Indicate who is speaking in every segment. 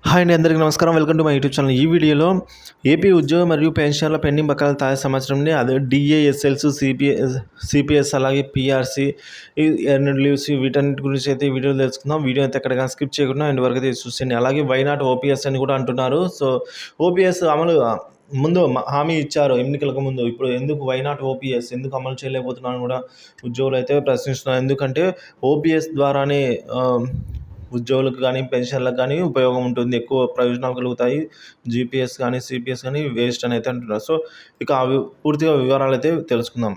Speaker 1: Hi అండి, అందరికీ నమస్కారం. Welcome to my YouTube channel. ఈ వీడియోలో ఏపీ ఉద్యోగ మరియు పెన్షన్ల పెండింగ్ బకాయిల తాజా సమాచారంని అదే డిఏఎస్ఎల్స్, సిపిఎస్ అలాగే పిఆర్సి, ఎర్న్డ్ లీవ్స్ వీటన్నిటి గురించి అయితే ఈ వీడియోలో తెలుసుకుందాం. వీడియో అయితే ఎక్కడికైనా స్కిప్ చేయకుండా ఎండ్ వరకు అయితే చూసేయండి. అలాగే వైనాట్ ఓపీఎస్ అని కూడా అంటున్నారు. సో ఓపీఎస్ అమలు ముందు హామీ ఇచ్చారు ఎన్నికలకు ముందు. ఇప్పుడు ఎందుకు వైనాట్ ఓపీఎస్ ఎందుకు అమలు చేయలేకపోతున్నారని కూడా ఉద్యోగులు అయితే ప్రశ్నిస్తున్నారు. ఎందుకంటే ఓపీఎస్ ద్వారానే ఉద్యోగులకు కానీ పెన్షన్లకు కానీ ఉపయోగం ఉంటుంది, ఎక్కువ ప్రయోజనాలు కలుగుతాయి. జీపీఎస్ కానీ సిపిఎస్ కానీ వేస్ట్ అని అయితే అంటున్నారు. సో ఇక అవి పూర్తిగా వివరాలు అయితే తెలుసుకుందాం.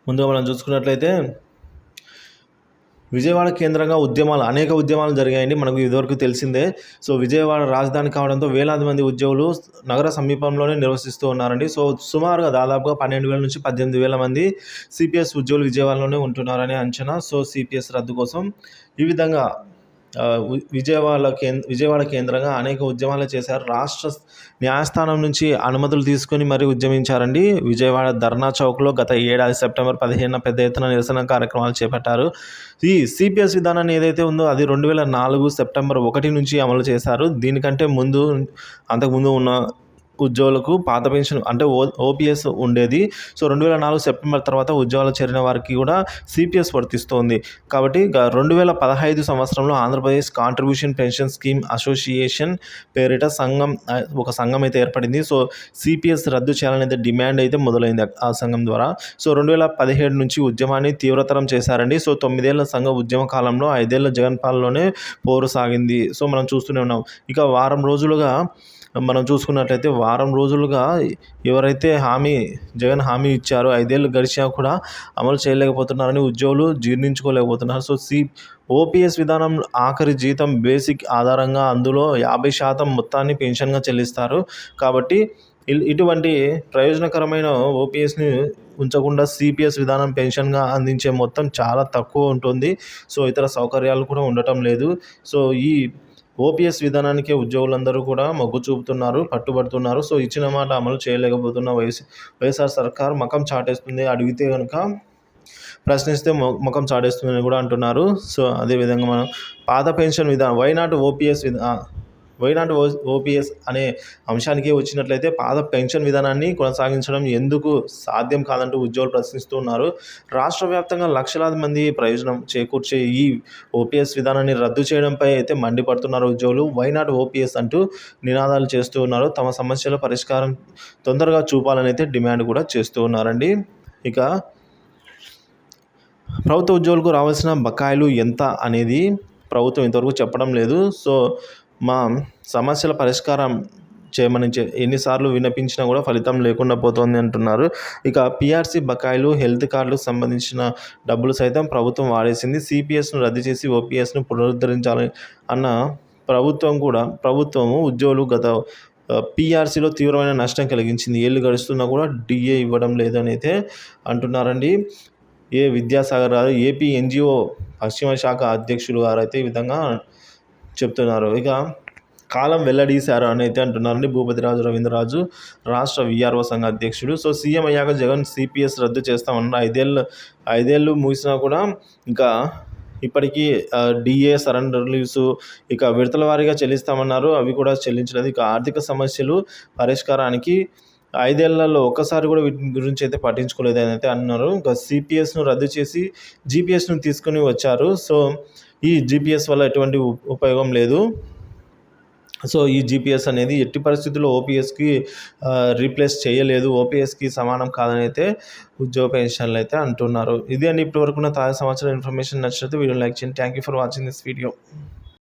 Speaker 1: ముందుగా మనం చూసుకున్నట్లయితే విజయవాడ కేంద్రంగా అనేక ఉద్యమాలు జరిగాయండి, మనకు ఇదివరకు తెలిసిందే. సో విజయవాడ రాజధాని కావడంతో వేలాది మంది ఉద్యోగులు నగర సమీపంలోనే నివసిస్తూ ఉన్నారండి. సో సుమారుగా దాదాపుగా 12,000 నుంచి 18,000 మంది సిపిఎస్ ఉద్యోగులు విజయవాడలోనే ఉంటున్నారని అంచనా. సో సిపిఎస్ రద్దు కోసం ఈ విధంగా విజయవాడ కేంద్రంగా అనేక ఉద్యమాలు చేశారు. రాష్ట్ర న్యాయస్థానం నుంచి అనుమతులు తీసుకొని మరీ ఉద్యమించారండి. విజయవాడ ధర్నా చౌక్లో గత ఏడాది సెప్టెంబర్ 15న పెద్ద ఎత్తున నిరసన కార్యక్రమాలు చేపట్టారు. ఈ సిపిఎస్ విధానాన్ని ఏదైతే ఉందో అది 2004 సెప్టెంబర్ 1 నుంచి అమలు చేశారు. దీనికంటే అంతకుముందు ఉన్న ఉద్యోగులకు పాత పెన్షన్ అంటే ఓపీఎస్ ఉండేది. సో 2004 సెప్టెంబర్ తర్వాత ఉద్యోగాలు చేరిన వారికి కూడా సిపిఎస్ వర్తిస్తోంది. కాబట్టి 2015 సంవత్సరంలో Andhra Pradesh contribution pension scheme association పేరిట ఒక సంఘం అయితే ఏర్పడింది. సో సిపిఎస్ రద్దు చేయాలనేది డిమాండ్ అయితే మొదలైంది ఆ సంఘం ద్వారా. సో 2017 నుంచి ఉద్యమాన్ని తీవ్రతరం చేశారండి. సో 9 ఏళ్ల సంఘ ఉద్యమ కాలంలో 5 ఏళ్ల జగన్ పాలనలోనే పోరు సాగింది. సో మనం చూస్తూనే ఉన్నాం. ఇక మనం చూసుకున్నట్లయితే వారం రోజులుగా ఎవరైతే జగన్ హామీ ఇచ్చారో 5 ఏళ్ళు గడిచినా కూడా అమలు చేయలేకపోతున్నారని ఉద్యోగులు జీర్ణించుకోలేకపోతున్నారు. సో ఓపీఎస్ విధానం ఆఖరి జీతం బేసిక్ ఆధారంగా అందులో 50% మొత్తాన్ని పెన్షన్గా చెల్లిస్తారు. కాబట్టి ఇటువంటి ప్రయోజనకరమైన ఓపీఎస్ని ఉంచకుండా సిపిఎస్ విధానం పెన్షన్గా అందించే మొత్తం చాలా తక్కువ ఉంటుంది. సో ఇతర సౌకర్యాలు కూడా ఉండటం లేదు. సో ఈ ఓపీఎస్ విధానానికే ఉద్యోగులందరూ కూడా మొగ్గు చూపుతున్నారు, పట్టుబడుతున్నారు. సో ఇచ్చిన మాట అమలు చేయలేకపోతున్న వైఎస్ఆర్ సర్కార్ మకం చాటేస్తుంది. అడిగితే కనుక ప్రశ్నిస్తే ముఖం చాటేస్తుందని కూడా అంటున్నారు. సో అదేవిధంగా మనం పాత పెన్షన్ విధానం వైనాట్ ఓపీఎస్ అనే అంశానికి వచ్చినట్లయితే పాత పెన్షన్ విధానాన్ని కొనసాగించడం ఎందుకు సాధ్యం కాదంటూ ఉద్యోగులు ప్రశ్నిస్తూ ఉన్నారు. రాష్ట్ర వ్యాప్తంగా లక్షలాది మంది ప్రయోజనం చేకూర్చే ఈ ఓపీఎస్ విధానాన్ని రద్దు చేయడంపై అయితే మండిపడుతున్నారు ఉద్యోగులు. వైనాట్ ఓపీఎస్ అంటూ నినాదాలు చేస్తూ ఉన్నారు. తమ సమస్యల పరిష్కారం తొందరగా చూపాలని అయితే డిమాండ్ కూడా చేస్తూ ఉన్నారండి. ఇక ప్రభుత్వ ఉద్యోగులకు రావాల్సిన బకాయిలు ఎంత అనేది ప్రభుత్వం ఇంతవరకు చెప్పడం లేదు. సో మా సమస్యల పరిష్కారం చేయమని ఎన్నిసార్లు విన్నపించినా కూడా ఫలితం లేకుండా పోతోంది అంటున్నారు. ఇక పిఆర్సి బకాయిలు, హెల్త్ కార్డులకు సంబంధించిన డబ్బులు సైతం ప్రభుత్వం వాడేసింది. సిపిఎస్ను రద్దు చేసి ఓపీఎస్ను పునరుద్ధరించాలని అన్న ప్రభుత్వము ఉద్యోగులు గత పిఆర్సీలో తీవ్రమైన నష్టం కలిగించింది. ఏళ్ళు గడుస్తున్నా కూడా డిఏ ఇవ్వడం లేదని అయితే అంటున్నారండి. విద్యాసాగర్ గారు, ఏపీ ఎన్జిఓ పశ్చిమ శాఖ అధ్యక్షులు గారు అయితే ఈ విధంగా చెప్తున్నారు. ఇక కాలం వెల్లడీశారు అని అయితే అంటున్నారండి. భూపతిరాజు రవీంద్రరాజు రాష్ట్ర విఆర్ఓ సంఘ అధ్యక్షుడు. సో సీఎం అయ్యాక జగన్ సిపిఎస్ రద్దు చేస్తామన్నారు. 5 ఏళ్ళు ముగిసినా కూడా ఇంకా ఇప్పటికీ డిఏ, సరెండర్ లీవ్స్ ఇక విడతల వారీగా చెల్లిస్తామన్నారు. అవి కూడా చెల్లించలేదు. ఇక ఆర్థిక సమస్యలు పరిష్కారానికి 5 ఏళ్లలో ఒక్కసారి కూడా వీటి గురించి అయితే పట్టించుకోలేదని అయితే అన్నారు. ఇంకా సిపిఎస్ను రద్దు చేసి జీపీఎస్ను తీసుకొని వచ్చారు. సో ఈ జీపీఎస్ వల్ల ఎటువంటి ఉపయోగం లేదు. సో ఈ జీపీఎస్ అనేది ఎట్టి పరిస్థితుల్లో ఓపీఎస్కి రీప్లేస్ చేయలేదు, ఓపీఎస్కి సమానం కాదని అయితే ఉద్యోగ పెన్షన్లు అయితే అంటున్నారు. ఇదే అండి ఇప్పటివరకు తాజా సమాచారం ఇన్ఫర్మేషన్ నచ్చినట్లయితే వీడియో లైక్ చేయండి. Thank you for watching this video.